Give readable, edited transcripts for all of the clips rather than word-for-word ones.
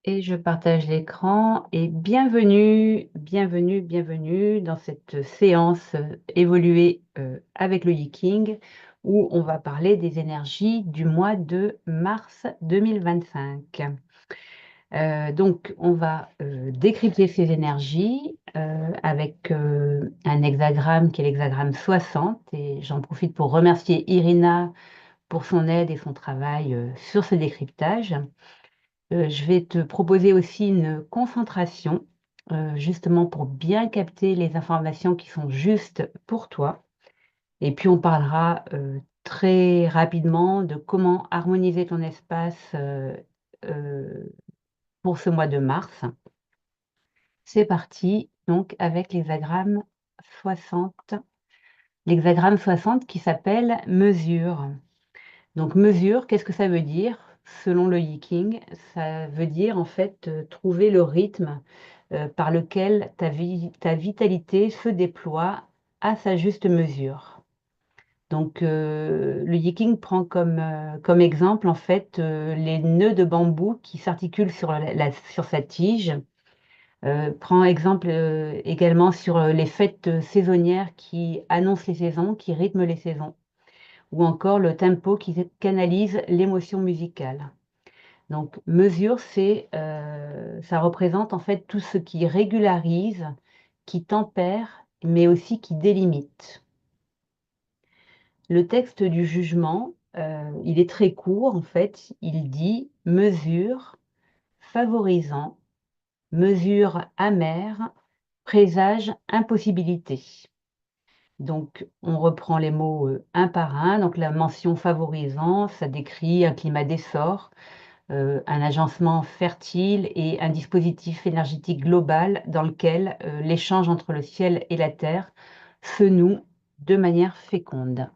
Et je partage l'écran et bienvenue dans cette séance évoluée avec le Yiking où on va parler des énergies du mois de mars 2025. Donc, on va décrypter ces énergies avec un hexagramme qui est l'hexagramme 60 et j'en profite pour remercier Irina pour son aide et son travail sur ce décryptage. Je vais te proposer aussi une concentration, justement pour bien capter les informations qui sont justes pour toi. Et puis on parlera très rapidement de comment harmoniser ton espace euh, pour ce mois de mars. C'est parti, donc avec l'hexagramme 60, l'hexagramme 60 qui s'appelle mesure. Donc mesure, qu'est-ce que ça veut dire? Selon le Yiking, ça veut dire en fait trouver le rythme par lequel ta vitalité se déploie à sa juste mesure. Donc le Yiking prend comme exemple en fait les nœuds de bambou qui s'articulent sur sa tige. Prend exemple également sur les fêtes saisonnières qui annoncent les saisons, qui rythment les saisons ou encore le tempo qui canalise l'émotion musicale. Donc, mesure, ça représente en fait tout ce qui régularise, qui tempère, mais aussi qui délimite. Le texte du jugement, il est très court en fait. Il dit mesure, favorisant, mesure amère, présage, impossibilité. Donc, on reprend les mots un par un. Donc, la mention favorisant, ça décrit un climat d'essor, un agencement fertile et un dispositif énergétique global dans lequel l'échange entre le ciel et la terre se noue de manière féconde.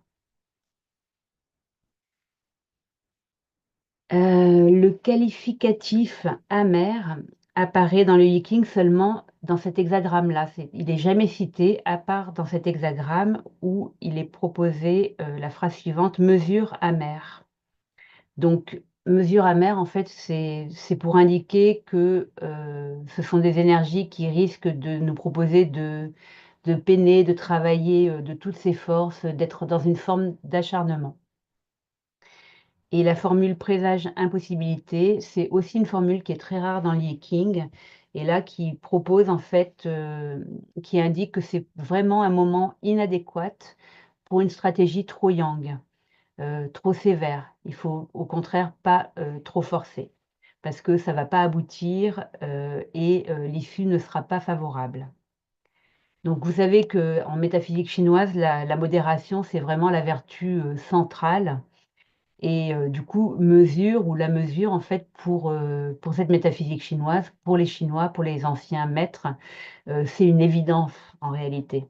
Le qualificatif amer apparaît dans le Yiking seulement dans cet hexagramme-là. Il n'est jamais cité à part dans cet hexagramme où il est proposé la phrase suivante, mesure amère. Donc, mesure amère, en fait, c'est pour indiquer que ce sont des énergies qui risquent de nous proposer de peiner, de travailler de toutes ses forces, d'être dans une forme d'acharnement. Et la formule présage impossibilité, c'est aussi une formule qui est très rare dans le Yiking, et là qui propose en fait, qui indique que c'est vraiment un moment inadéquat pour une stratégie trop yang, trop sévère. Il faut au contraire pas trop forcer, parce que ça va pas aboutir et l'issue ne sera pas favorable. Donc vous savez qu'en métaphysique chinoise, la modération, c'est vraiment la vertu centrale et du coup, mesure ou la mesure, en fait, pour cette métaphysique chinoise, pour les Chinois, pour les anciens maîtres, c'est une évidence en réalité.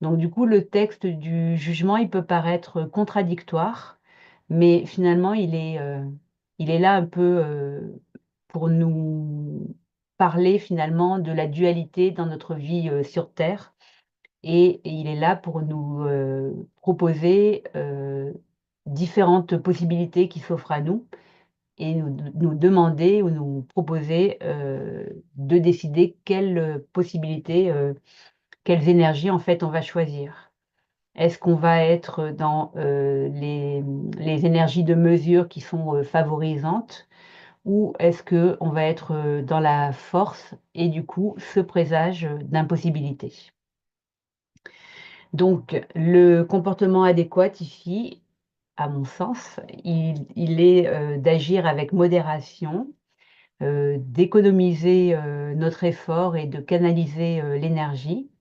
Donc du coup, le texte du jugement, il peut paraître contradictoire, mais finalement, il est là un peu pour nous parler finalement de la dualité dans notre vie sur Terre et il est là pour nous proposer différentes possibilités qui s'offrent à nous et nous demander ou nous proposer de décider quelles possibilités, quelles énergies en fait on va choisir. Est-ce qu'on va être dans les énergies de mesure qui sont favorisantes ou est-ce qu'on va être dans la force et du coup ce présage d'impossibilité? Donc, le comportement adéquat ici, à mon sens, il est d'agir avec modération, d'économiser notre effort et de canaliser l'énergie.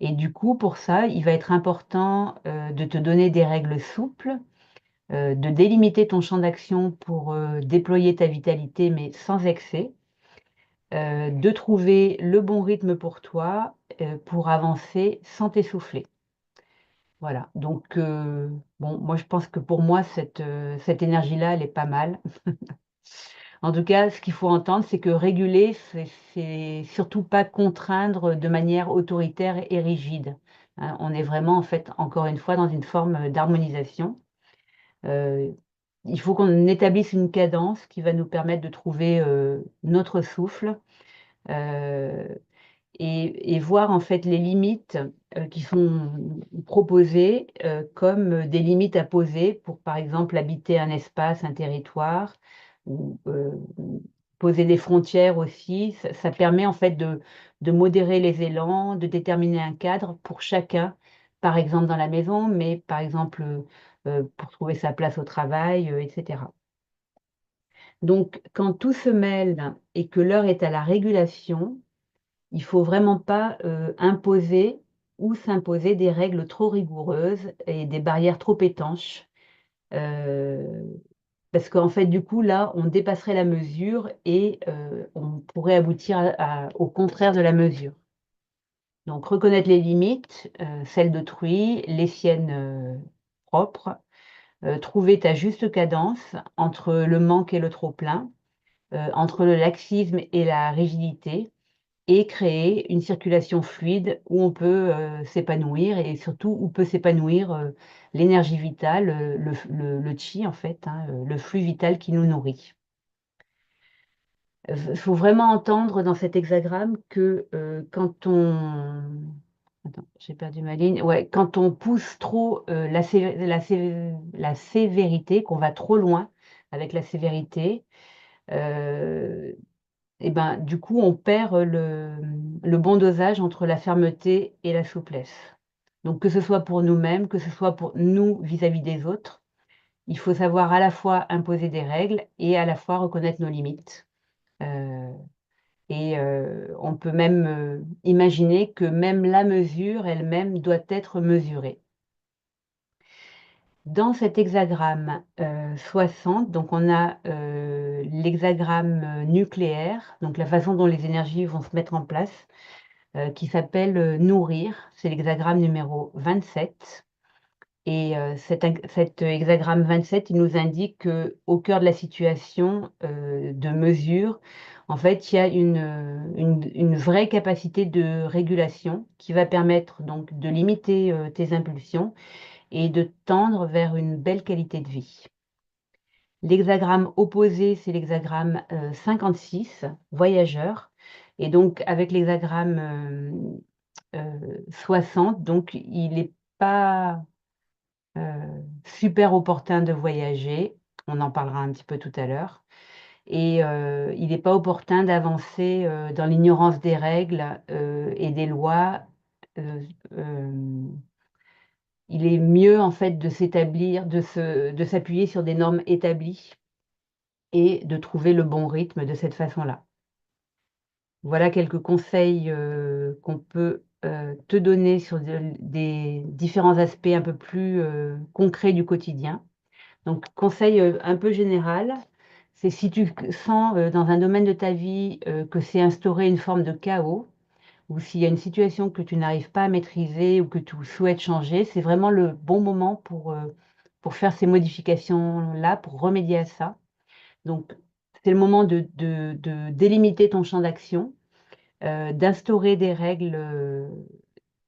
Et du coup, pour ça, il va être important de te donner des règles souples, de délimiter ton champ d'action pour déployer ta vitalité, mais sans excès, de trouver le bon rythme pour toi pour avancer sans t'essouffler. Voilà, donc bon, moi je pense que pour moi cette énergie-là, elle est pas mal. En tout cas, ce qu'il faut entendre, c'est que réguler, c'est surtout pas contraindre de manière autoritaire et rigide, hein. On est vraiment en fait, encore une fois, dans une forme d'harmonisation. il faut qu'on établisse une cadence qui va nous permettre de trouver notre souffle, euh, et voir en fait les limites qui sont proposées comme des limites à poser pour, par exemple, habiter un espace, un territoire, ou poser des frontières aussi. Ça permet en fait de modérer les élans, de déterminer un cadre pour chacun, par exemple dans la maison, mais par exemple pour trouver sa place au travail, etc. Donc, quand tout se mêle et que l'heure est à la régulation, il faut vraiment pas imposer ou s'imposer des règles trop rigoureuses et des barrières trop étanches, heu, parce qu'en fait, du coup, là, on dépasserait la mesure et on pourrait aboutir au contraire de la mesure. Donc reconnaître les limites, celles d'autrui, les siennes, propres, trouver ta juste cadence entre le manque et le trop plein, entre le laxisme et la rigidité, et créer une circulation fluide où on peut s'épanouir, et surtout où peut s'épanouir l'énergie vitale, le chi en fait, hein, le flux vital qui nous nourrit. Il faut vraiment entendre dans cet hexagramme que quand on... Attends, j'ai perdu ma ligne. Ouais, quand on pousse trop la sévérité, qu'on va trop loin avec la sévérité, euh, et ben, du coup, on perd le bon dosage entre la fermeté et la souplesse. Donc, que ce soit pour nous-mêmes, que ce soit pour nous vis-à-vis des autres, il faut savoir à la fois imposer des règles et à la fois reconnaître nos limites. Euh, on peut même imaginer que même la mesure elle-même doit être mesurée. Dans cet hexagramme 60, donc on a l'hexagramme nucléaire, donc la façon dont les énergies vont se mettre en place, qui s'appelle nourrir. C'est l'hexagramme numéro 27. Et cet hexagramme 27, il nous indique qu'au cœur de la situation de mesure, en fait, il y a une vraie capacité de régulation qui va permettre donc de limiter tes impulsions et de tendre vers une belle qualité de vie. L'hexagramme opposé, c'est l'hexagramme 56, voyageur. Et donc, avec l'hexagramme 60, donc il n'est pas super opportun de voyager. On en parlera un petit peu tout à l'heure. Et il n'est pas opportun d'avancer dans l'ignorance des règles et des lois. Euh, euh, il est mieux en fait de s'établir, de s'appuyer sur des normes établies et de trouver le bon rythme de cette façon-là. Voilà quelques conseils qu'on peut te donner sur des différents aspects un peu plus concrets du quotidien. Donc, conseil un peu général, c'est si tu sens dans un domaine de ta vie que c'est instauré une forme de chaos, ou s'il y a une situation que tu n'arrives pas à maîtriser ou que tu souhaites changer, c'est vraiment le bon moment pour faire ces modifications-là, pour remédier à ça. Donc, c'est le moment de délimiter ton champ d'action, d'instaurer des règles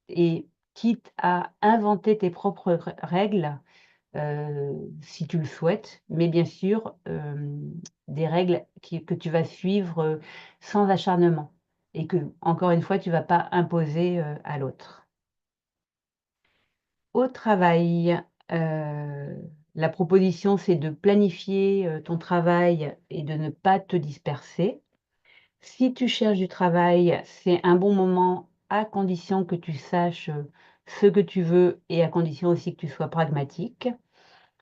et quitte à inventer tes propres règles si tu le souhaites, mais bien sûr, des règles que tu vas suivre sans acharnement et que, encore une fois, tu ne vas pas imposer à l'autre. Au travail, euh, la proposition, c'est de planifier ton travail et de ne pas te disperser. Si tu cherches du travail, c'est un bon moment à condition que tu saches ce que tu veux et à condition aussi que tu sois pragmatique.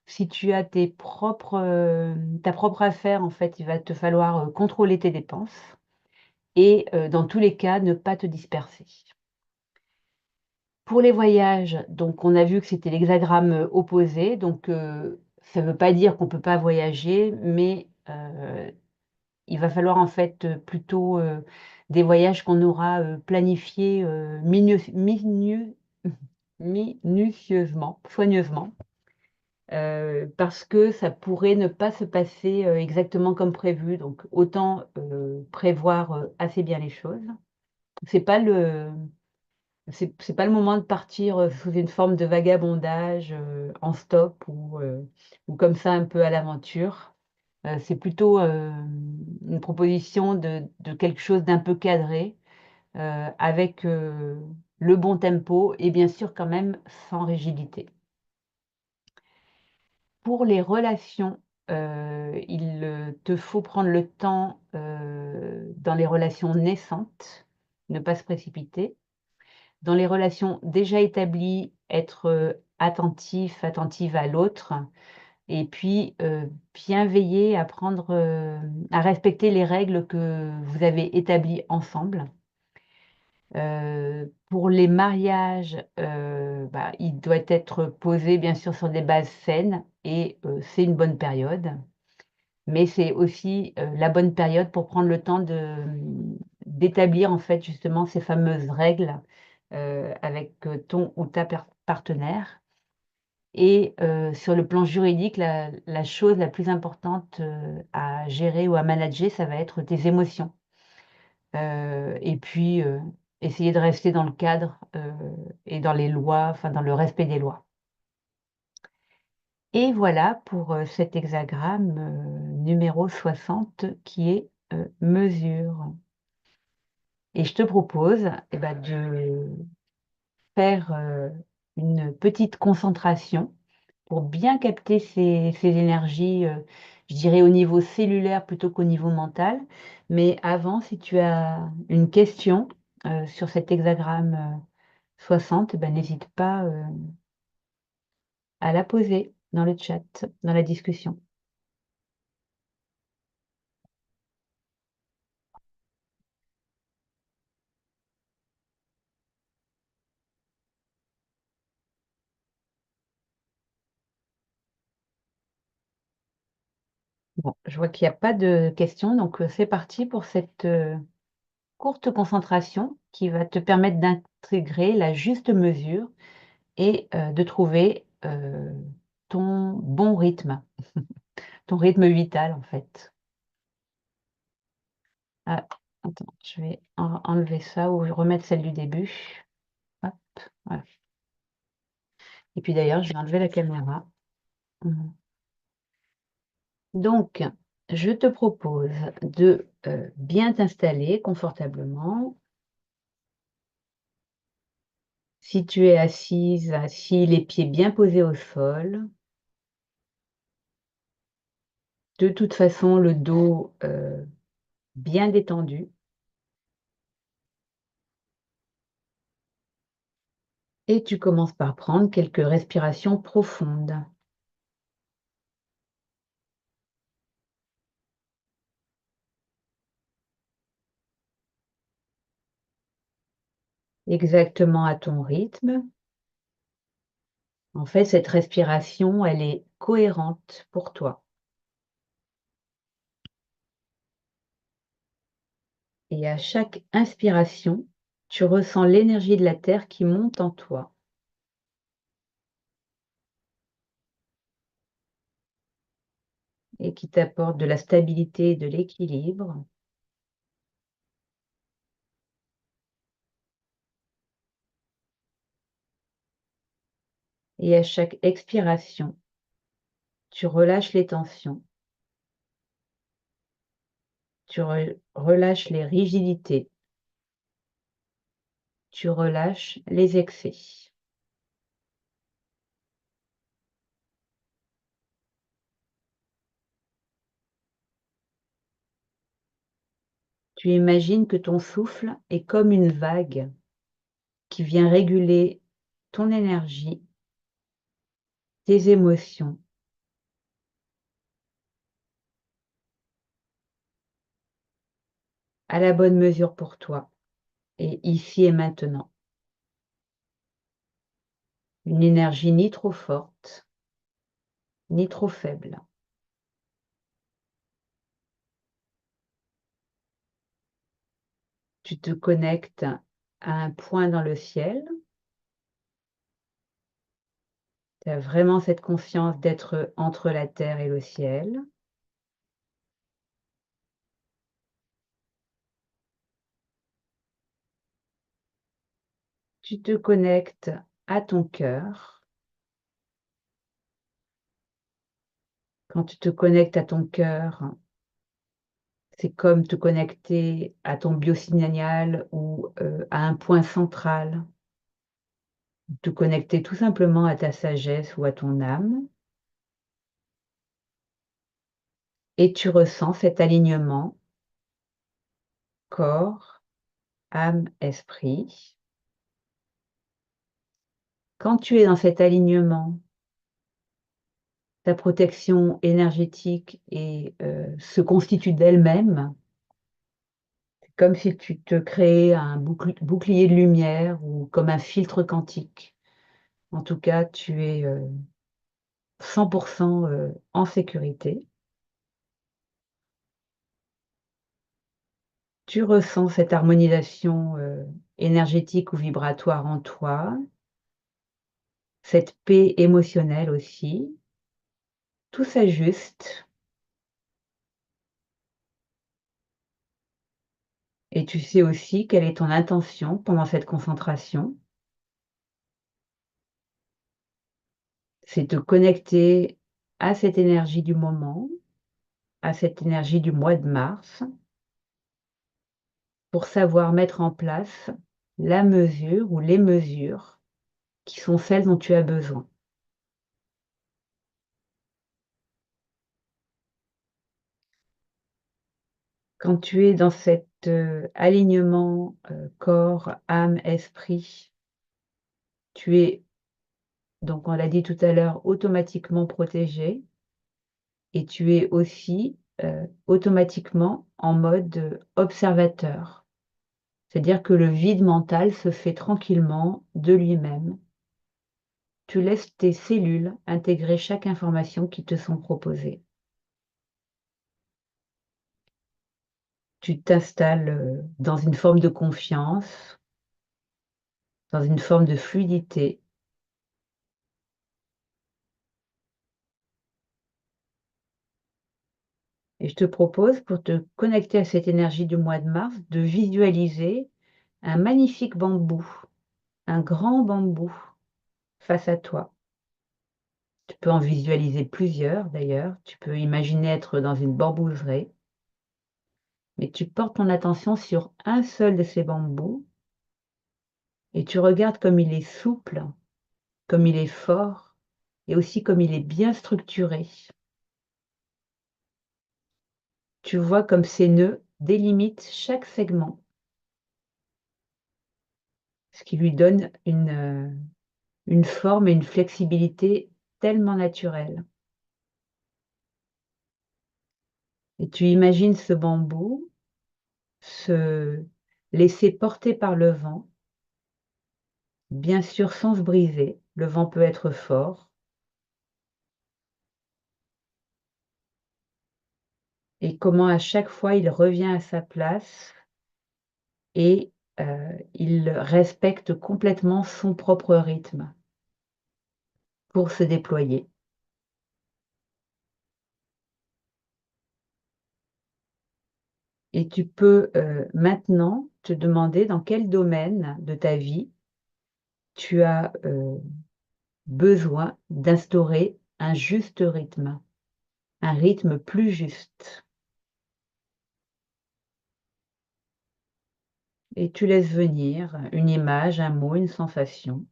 Si tu as ta propre affaire, en fait, il va te falloir contrôler tes dépenses et dans tous les cas, ne pas te disperser. Pour les voyages, donc on a vu que c'était l'hexagramme opposé, donc ça ne veut pas dire qu'on ne peut pas voyager, mais il va falloir en fait plutôt des voyages qu'on aura planifiés minutieusement, soigneusement, parce que ça pourrait ne pas se passer exactement comme prévu. Donc, autant prévoir assez bien les choses. C'est pas c'est pas le moment de partir, sous une forme de vagabondage, en stop ou comme ça un peu à l'aventure. C'est plutôt, une proposition de quelque chose d'un peu cadré, avec, le bon tempo et bien sûr quand même sans rigidité. Pour les relations, il, te faut prendre le temps, dans les relations naissantes, ne pas se précipiter. Dans les relations déjà établies, être, attentif, attentive à l'autre et puis, bien veiller à prendre, à respecter les règles que vous avez établies ensemble. Pour les mariages, bah, il doit être posé bien sûr sur des bases saines et c'est une bonne période. Mais c'est aussi, la bonne période pour prendre le temps d'établir en fait justement ces fameuses règles, avec, ton ou ta partenaire et sur le plan juridique, la chose la plus importante, à gérer ou à manager, ça va être tes émotions. Et puis, essayer de rester dans le cadre, et dans les lois, enfin dans le respect des lois. Et voilà pour, cet hexagramme, numéro 60 qui est, mesure. Et je te propose, eh bah, de faire, une petite concentration pour bien capter ces énergies, je dirais au niveau cellulaire plutôt qu'au niveau mental. Mais avant, si tu as une question, sur cet hexagramme, 60, bah, n'hésite pas, à la poser dans le chat, dans la discussion. Bon, je vois qu'il y a pas de questions, donc c'est parti pour cette, courte concentration qui va te permettre d'intégrer la juste mesure et de trouver, ton bon rythme, ton rythme vital, en fait. Ah, attends, je vais enlever ça ou remettre celle du début. Hop, voilà. Et puis d'ailleurs, je vais enlever la caméra. Mmh. Donc, je te propose de, bien t'installer confortablement. Si tu es assise, assis, les pieds bien posés au sol. De toute façon, le dos, bien détendu et tu commences par prendre quelques respirations profondes. Exactement à ton rythme. En fait, cette respiration, elle est cohérente pour toi et à chaque inspiration, tu ressens l'énergie de la terre qui monte en toi et qui t'apporte de la stabilité et de l'équilibre. Et à chaque expiration, tu relâches les tensions, tu relâches les rigidités, tu relâches les excès. Tu imagines que ton souffle est comme une vague qui vient réguler ton énergie, tes émotions, à la bonne mesure pour toi et ici et maintenant. Une énergie ni trop forte, ni trop faible. Tu te connectes à un point dans le ciel. Tu as vraiment cette conscience d'être entre la terre et le ciel. Tu te connectes à ton cœur. Quand tu te connectes à ton cœur, c'est comme te connecter à ton biosignal ou, à un point central. Te connecter tout simplement à ta sagesse ou à ton âme et tu ressens cet alignement corps, âme, esprit. Quand tu es dans cet alignement, ta protection énergétique se constitue d'elle-même. C'est comme si tu te créais un bouclier de lumière ou comme un filtre quantique. En tout cas, tu es, 100 en sécurité. Tu ressens cette harmonisation, énergétique ou vibratoire en toi, cette paix émotionnelle aussi. Tout s'ajuste et tu sais aussi quelle est ton intention pendant cette concentration. C'est te connecter à cette énergie du moment, à cette énergie du mois de mars, pour savoir mettre en place la mesure ou les mesures qui sont celles dont tu as besoin. Quand tu es dans cet, alignement, corps, âme, esprit, tu es, donc on l'a dit tout à l'heure, automatiquement protégé et tu es aussi, automatiquement en mode, observateur. C'est-à-dire que le vide mental se fait tranquillement de lui-même. Tu laisses tes cellules intégrer chaque information qui te sont proposées. Tu t'installes, dans une forme de confiance, dans une forme de fluidité. Et je te propose, pour te connecter à cette énergie du mois de mars, de visualiser un magnifique bambou, un grand bambou face à toi. Tu peux en visualiser plusieurs d'ailleurs. Tu peux imaginer être dans une bambouserie, mais tu portes ton attention sur un seul de ces bambous et tu regardes comme il est souple, comme il est fort et aussi comme il est bien structuré. Tu vois comme ces nœuds délimitent chaque segment, ce qui lui donne une forme et une flexibilité tellement naturelles. Et tu imagines ce bambou se laisser porter par le vent, bien sûr sans se briser, le vent peut être fort, et comment à chaque fois il revient à sa place et il respecte complètement son propre rythme pour se déployer. Et tu peux, maintenant te demander dans quel domaine de ta vie tu as, besoin d'instaurer un juste rythme, un rythme plus juste. Et tu laisses venir une image, un mot, une sensation.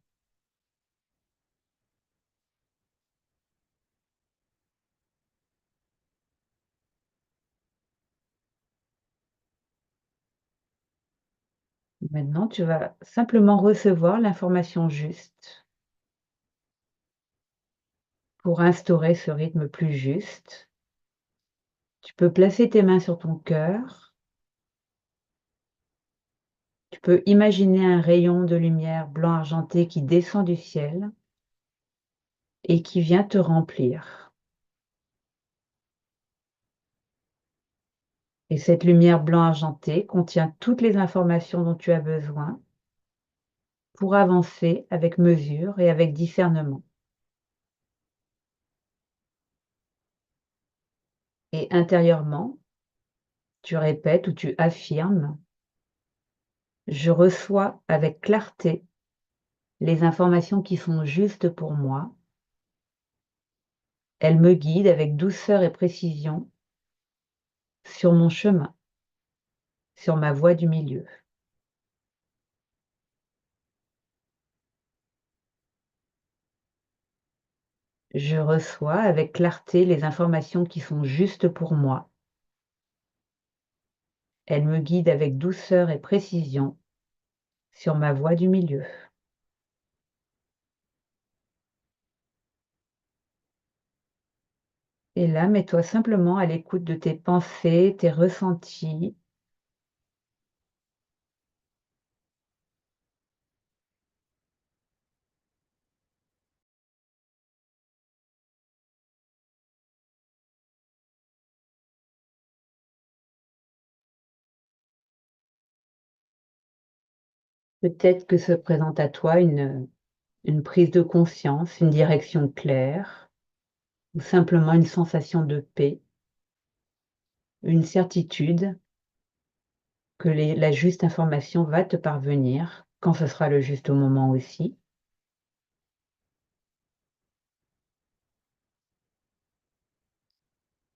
Maintenant, tu vas simplement recevoir l'information juste pour instaurer ce rythme plus juste. Tu peux placer tes mains sur ton cœur. Tu peux imaginer un rayon de lumière blanc argenté qui descend du ciel et qui vient te remplir. Et cette lumière blanc argenté contient toutes les informations dont tu as besoin pour avancer avec mesure et avec discernement. Et intérieurement, tu répètes ou tu affirmes: «Je reçois avec clarté les informations qui sont justes pour moi. Elles me guident avec douceur et précision sur mon chemin, sur ma voie du milieu. Je reçois avec clarté les informations qui sont justes pour moi. Elles me guident avec douceur et précision sur ma voie du milieu. Et là, mets-toi simplement à l'écoute de tes pensées, tes ressentis. Peut-être que se présente à toi une prise de conscience, une direction claire, ou simplement une sensation de paix, une certitude que la juste information va te parvenir quand ce sera le juste moment aussi.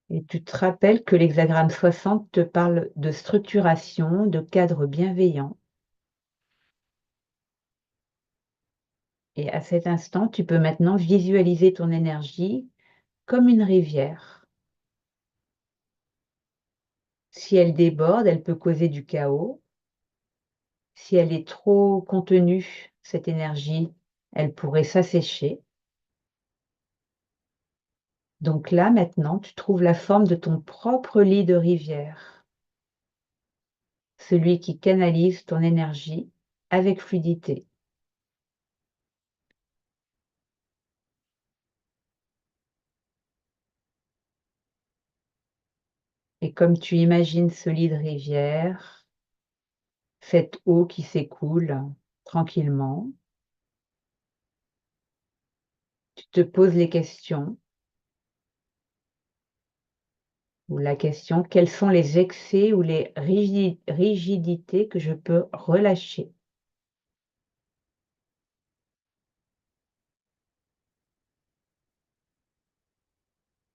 Et tu te rappelles que l'hexagramme 60 te parle de structuration, de cadre bienveillant. Et à cet instant, tu peux maintenant visualiser ton énergie comme une rivière. Si elle déborde, elle peut causer du chaos. Si elle est trop contenue, cette énergie, elle pourrait s'assécher. Donc là, maintenant, tu trouves la forme de ton propre lit de rivière, celui qui canalise ton énergie avec fluidité. Et comme tu imagines ce lit de rivière, cette eau qui s'écoule tranquillement, tu te poses les questions, ou la question: quels sont les excès ou les rigidités que je peux relâcher?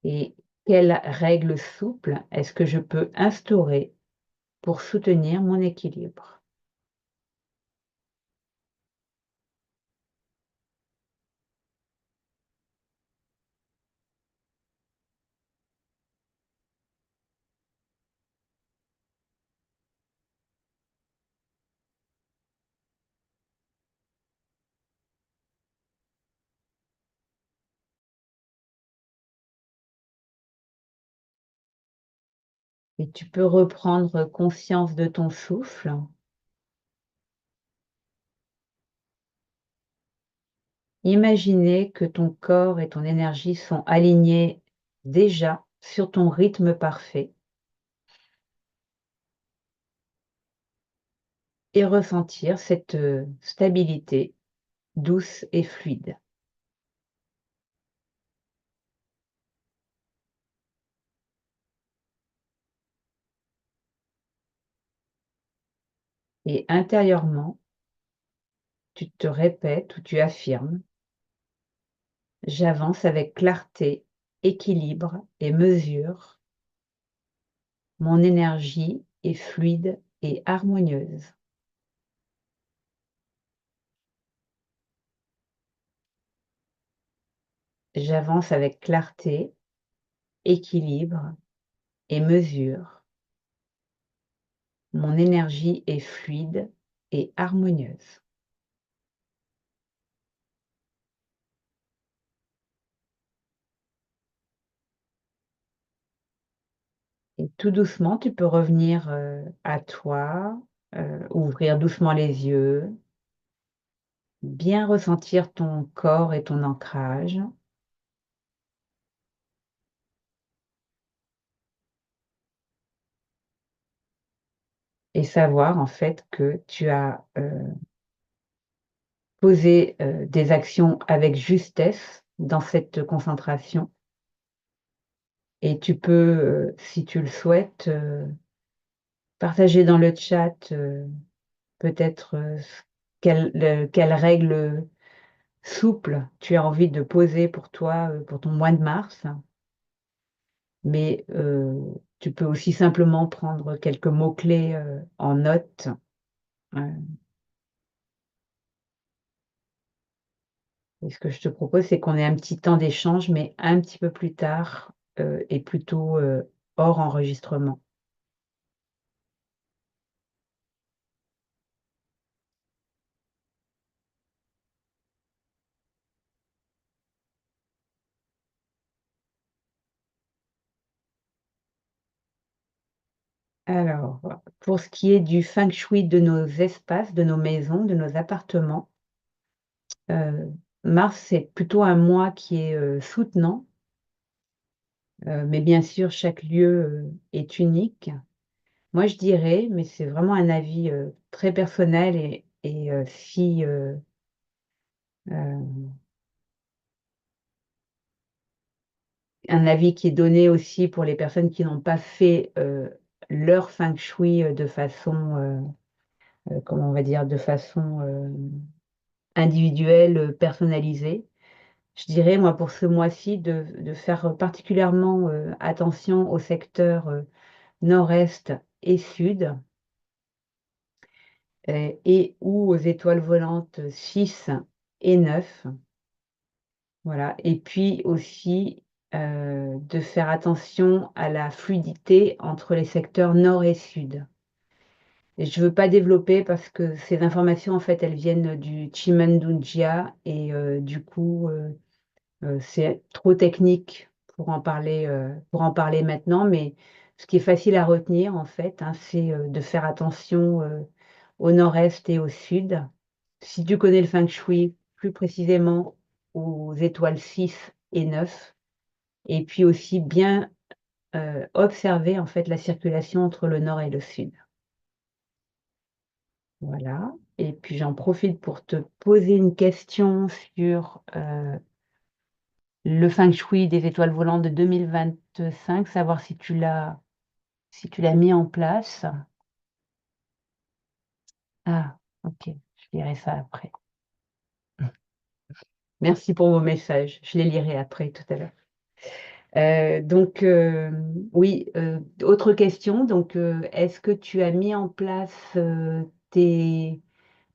Et quelles règles souples est-ce que je peux instaurer pour soutenir mon équilibre? Et tu peux reprendre conscience de ton souffle. Imaginer que ton corps et ton énergie sont alignés déjà sur ton rythme parfait et ressentir cette stabilité douce et fluide. Et intérieurement, tu te répètes ou tu affirmes: «J'avance avec clarté, équilibre et mesure. Mon énergie est fluide et harmonieuse. J'avance avec clarté, équilibre et mesure. Mon énergie est fluide et harmonieuse.» Et tout doucement, tu peux revenir, à toi, ouvrir doucement les yeux, bien ressentir ton corps et ton ancrage et savoir en fait que tu as, posé, des actions avec justesse dans cette concentration et tu peux, si tu le souhaites, partager dans le chat, peut-être, quelles règles souple tu as envie de poser pour toi, pour ton mois de mars. Mais, tu peux aussi simplement prendre quelques mots-clés, en note, heu et ce que je te propose, c'est qu'on ait un petit temps d'échange, mais un petit peu plus tard, et plutôt, hors enregistrement. Alors, pour ce qui est du feng shui de nos espaces, de nos maisons, de nos appartements, heu, mars, c'est plutôt un mois qui est, soutenant, mais bien sûr chaque lieu, est unique. Moi, je dirais, mais c'est vraiment un avis, très personnel et si, un avis qui est donné aussi pour les personnes qui n'ont pas fait, leur feng shui, de façon, comment on va dire? De façon, individuelle, personnalisée. Je dirais, moi, pour ce mois-ci, de faire particulièrement, attention au secteur, nord-est et sud, et ou aux étoiles volantes 6 et 9. Voilà et puis aussi, de faire attention à la fluidité entre les secteurs nord et sud et je veux pas développer parce que ces informations, en fait, elles viennent du Chimandunjia et du coup, c'est trop technique pour en parler maintenant, mais ce qui est facile à retenir, en fait, hein, c'est, de faire attention, au nord-est et au sud. Si tu connais le feng shui, plus précisément aux étoiles 6 et 9, et puis aussi bien, observer en fait la circulation entre le nord et le sud. Voilà et puis j'en profite pour te poser une question sur, le feng shui des étoiles volantes de 2025, savoir si tu l'as mis en place? Ah, OK, je lirai ça après. Merci pour vos messages, je les lirai après tout à l'heure. Donc oui, autre question, donc est-ce que tu as mis en place, tes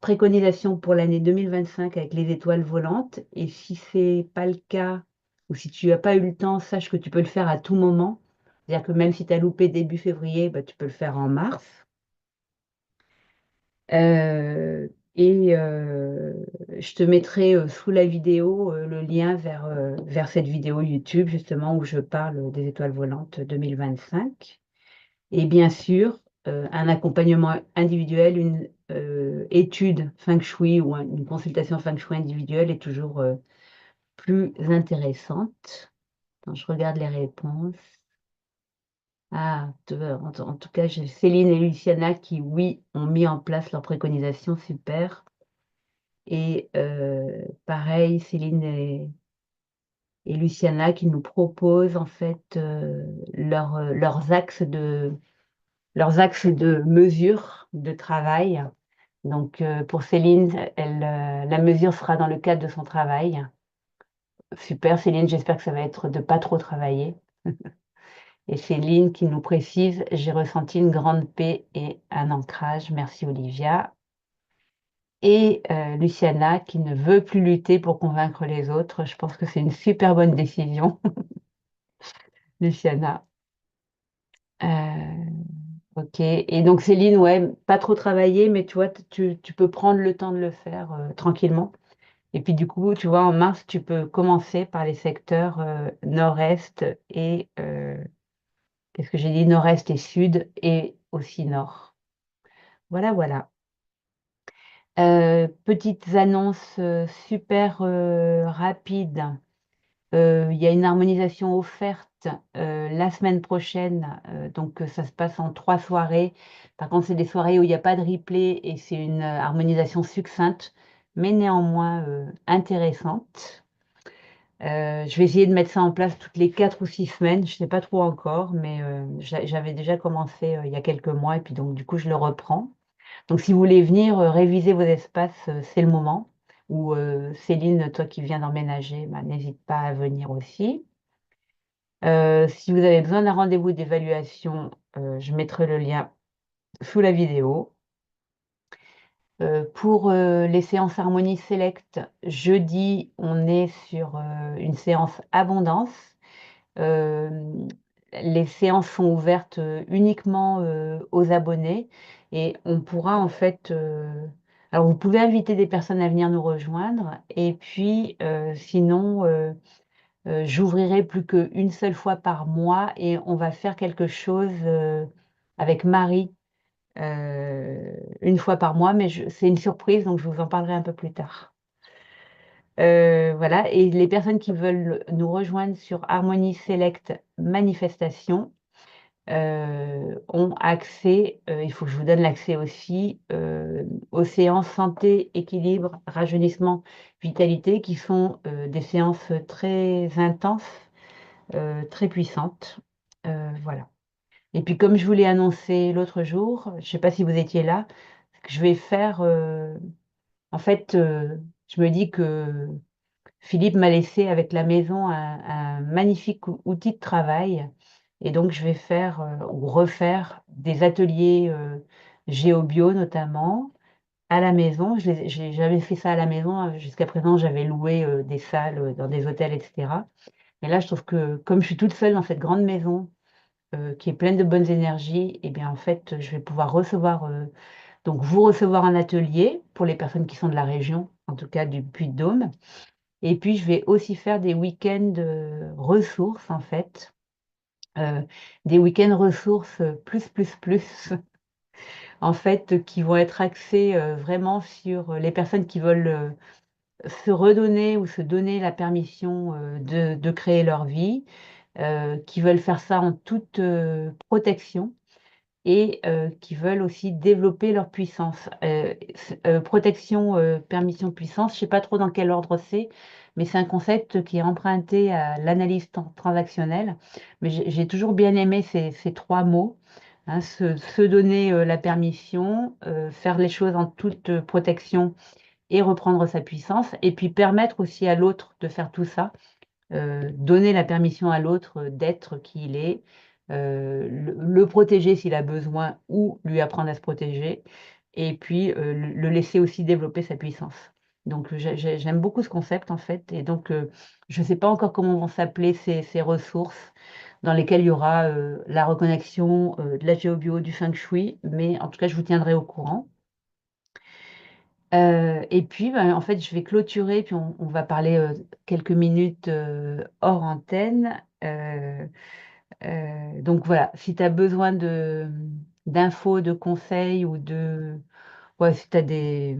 préconisations pour l'année 2025 avec les étoiles volantes? Et si c'est pas le cas ou si tu as pas eu le temps, sache que tu peux le faire à tout moment. C'est-à-dire que même si tu as loupé début février, bah, tu peux le faire en mars. Et je te mettrai, sous la vidéo, le lien vers cette vidéo YouTube justement où je parle des étoiles volantes 2025 et bien sûr, un accompagnement individuel, une, étude feng shui ou une consultation feng shui individuelle est toujours, plus intéressante. Attends, je regarde les réponses. Ah, en tout cas, j'ai Céline et Luciana qui, oui, ont mis en place leurs préconisations, super. Et pareil, Céline et Luciana qui nous proposent en fait, leurs axes de mesure de travail. Donc pour Céline, la mesure sera dans le cadre de son travail. Super Céline, j'espère que ça va être de pas trop travailler. Et Céline qui nous précise: «J'ai ressenti une grande paix et un ancrage. Merci Olivia». Et Luciana qui ne veut plus lutter pour convaincre les autres. Je pense que c'est une super bonne décision, Luciana. Heu, OK et donc Céline, ouais, pas trop travailler, mais tu vois, tu peux prendre le temps de le faire, tranquillement et puis du coup, tu vois, en mars, tu peux commencer par les secteurs, nord-est et qu'est-ce que j'ai dit? Nord-est et sud et aussi nord. Voilà, voilà. Petites annonces, super, rapides. Il y a une harmonisation offerte, la semaine prochaine, donc ça se passe en 3 soirées. Par contre, c'est des soirées où il y a pas de replay et c'est une, harmonisation succincte, mais néanmoins, intéressante. Je vais essayer de mettre ça en place toutes les 4 ou 6 semaines, je sais pas trop encore, mais j'avais déjà commencé, il y a quelques mois et puis donc du coup, je le reprends. Donc si vous voulez venir, réviser vos espaces, c'est le moment ou Céline, toi qui viens d'emménager, bah, n'hésite pas à venir aussi. Si vous avez besoin d'un rendez-vous d'évaluation, je mettrai le lien sous la vidéo. Pour les séances Harmonie Select, jeudi, on est sur une séance abondance. Euh, les séances sont ouvertes uniquement aux abonnés et on pourra en fait... alors vous pouvez inviter des personnes à venir nous rejoindre et puis sinon j'ouvrirai plus qu'une seule fois par mois et on va faire quelque chose avec Marie une fois par mois, mais c'est une surprise, donc je vous en parlerai un peu plus tard. Voilà, et les personnes qui veulent nous rejoindre sur Harmonie Select Manifestation ont accès, il faut que je vous donne l'accès aussi, aux séances santé, équilibre, rajeunissement, vitalité, qui sont des séances très intenses, très puissantes. Voilà. Et puis, comme je vous l'ai annoncé l'autre jour, je ne sais pas si vous étiez là, je vais faire. En fait, je me dis que Philippe m'a laissé avec la maison un magnifique outil de travail. Et donc, je vais faire ou refaire des ateliers géobio notamment à la maison. J'avais fait ça à la maison. Jusqu'à présent, j'avais loué des salles dans des hôtels, etc. Mais là, je trouve que comme je suis toute seule dans cette grande maison, qui est pleine de bonnes énergies, et bien en fait, je vais pouvoir recevoir, donc vous recevoir un atelier pour les personnes qui sont de la région, en tout cas du Puy-de-Dôme. Et puis, je vais aussi faire des week-ends ressources, en fait. Euh, des week-ends ressources plus, en fait, qui vont être axés vraiment sur les personnes qui veulent se redonner ou se donner la permission de créer leur vie, qui veulent faire ça en toute protection et qui veulent aussi développer leur puissance. Protection, permission, puissance, je ne sais pas trop dans quel ordre c'est, mais c'est un concept qui est emprunté à l'analyse transactionnelle. Mais j'ai toujours bien aimé ces trois mots, hein, se donner la permission, faire les choses en toute protection et reprendre sa puissance, et puis permettre aussi à l'autre de faire tout ça, donner la permission à l'autre d'être qui il est, le protéger s'il a besoin ou lui apprendre à se protéger, et puis le laisser aussi développer sa puissance. Donc j'aime beaucoup ce concept en fait, et donc je ne sais pas encore comment vont s'appeler ces ressources dans lesquelles il y aura la reconnexion de la géobio, du feng shui, mais en tout cas je vous tiendrai au courant. Et puis, ben, en fait, je vais clôturer, puis on va parler quelques minutes hors antenne. Donc voilà, si tu as besoin d'infos, de conseils ou ouais, si tu as des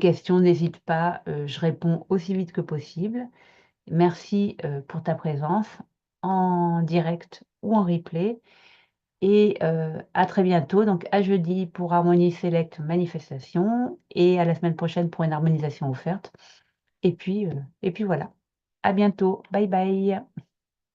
questions, n'hésite pas, je réponds aussi vite que possible. Merci pour ta présence en direct ou en replay. Et à très bientôt, donc à jeudi pour Harmonie Select Manifestation et à la semaine prochaine pour une harmonisation offerte. Et puis voilà. À bientôt. Bye bye.